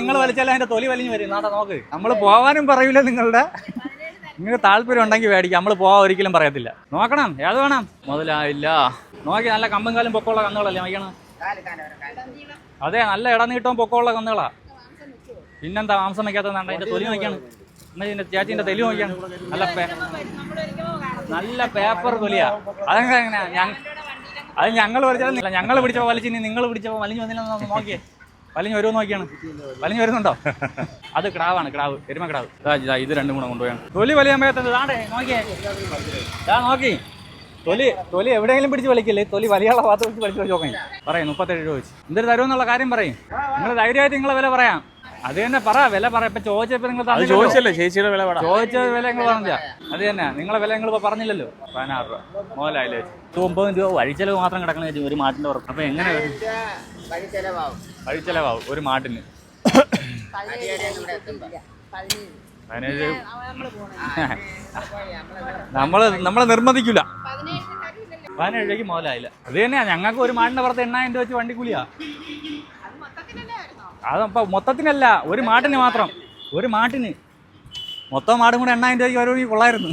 നിങ്ങൾ വലിച്ചാലും അതിന്റെ തൊലി വലിഞ്ഞു വരും. നാട്ടെ നോക്ക്, നമ്മൾ പോവാനും പറയൂല. നിങ്ങൾക്ക് താല്പര്യം ഉണ്ടെങ്കിൽ മേടിക്കാം, നമ്മൾ പോവാൻ ഒരിക്കലും പറയത്തില്ല. നോക്കണം, ഏത് വേണം? മുതലായില്ല. നോക്കി, നല്ല കമ്പും കാലും പൊക്കമുള്ള കന്നുകളല്ലേ നോക്കണം. അതെ, നല്ല ഇടനീട്ടവും പൊക്കമുള്ള കന്നുകളാ. പിന്നെന്താ മാംസം വയ്ക്കാത്തതാണ്? അതിന്റെ തൊലി നോക്കിയാണ്. എന്നാ ഇതിന്റെ ചേച്ചിന്റെ തൊലി നോക്കിയാണ്. നല്ല പേപ്പർ തൊലിയാ. അതെങ്ങനെയാ? അത് ഞങ്ങൾ വലിച്ചാൽ ഞങ്ങൾ പിടിച്ചപ്പോൾ വലിച്ചിനി, നിങ്ങൾ പിടിച്ചപ്പോൾ വലിഞ്ഞു വന്നില്ല. നോക്കിയേ, വലിഞ്ഞു വരുമോ നോക്കിയാണ്. വലിഞ്ഞു വരുന്നുണ്ടോ? അത് ക്രാവാണ്, ക്രാവ്, എരുമ ക്രാവ്. ഇത് രണ്ടും കൂടെ കൊണ്ടുപോയാണ്. തൊലി വലിയാൻ പറ്റുന്നത് താണ്ടേ നോക്കിയേ. നോക്കി, തൊലി എവിടെയെങ്കിലും പിടിച്ച് വലിക്കില്ലേ? തൊലി വലിയുള്ള ഭാഗത്ത് വെച്ച് വലിച്ചു നോക്കാം. പറയും 37 രൂപ വെച്ച്. എന്തൊരു തരുമെന്നുള്ള കാര്യം പറയും. നിങ്ങൾ ധൈര്യമായിട്ട് നിങ്ങളെ വില പറയാം. അത് തന്നെ പറ, വില പറയാം. ഇപ്പൊ ചോദിച്ചപ്പോ നിങ്ങൾ ചോദിച്ചല്ലേ ചേച്ചിയുടെ വില? ചോദിച്ച വില നിങ്ങൾ പറഞ്ഞ അത് തന്നെ. നിങ്ങളെ വില നിങ്ങൾ ഇപ്പൊ പറഞ്ഞില്ലല്ലോ. 16 രൂപ മോലായില്ലേ? 9 രൂപ വഴിച്ചെലവ് മാത്രം കിടക്കണ ചേച്ചി ഒരു മാട്ടിന്റെ പുറത്ത്. അപ്പൊ എങ്ങനെ വഴിച്ചെലവാവും ഒരു മാട്ടിന്? 15 നമ്മളെ നിർബന്ധിക്കൂല. 17 രൂപയ്ക്ക് മോലായില്ല. അത് തന്നെയാ. ഞങ്ങൾക്ക് ഒരു മാട്ടിന്റെ പുറത്ത് 8,000 രൂപ വെച്ച് വണ്ടിക്കൂലിയാ. അതപ്പോൾ മൊത്തത്തിനല്ല, ഒരു മാട്ടിന് മാത്രം. ഒരു മാട്ടിന് മൊത്തം മാടും കൂടെ 8,000 രൂപയ്ക്ക് വരുമെങ്കിൽ കൊള്ളായിരുന്നു.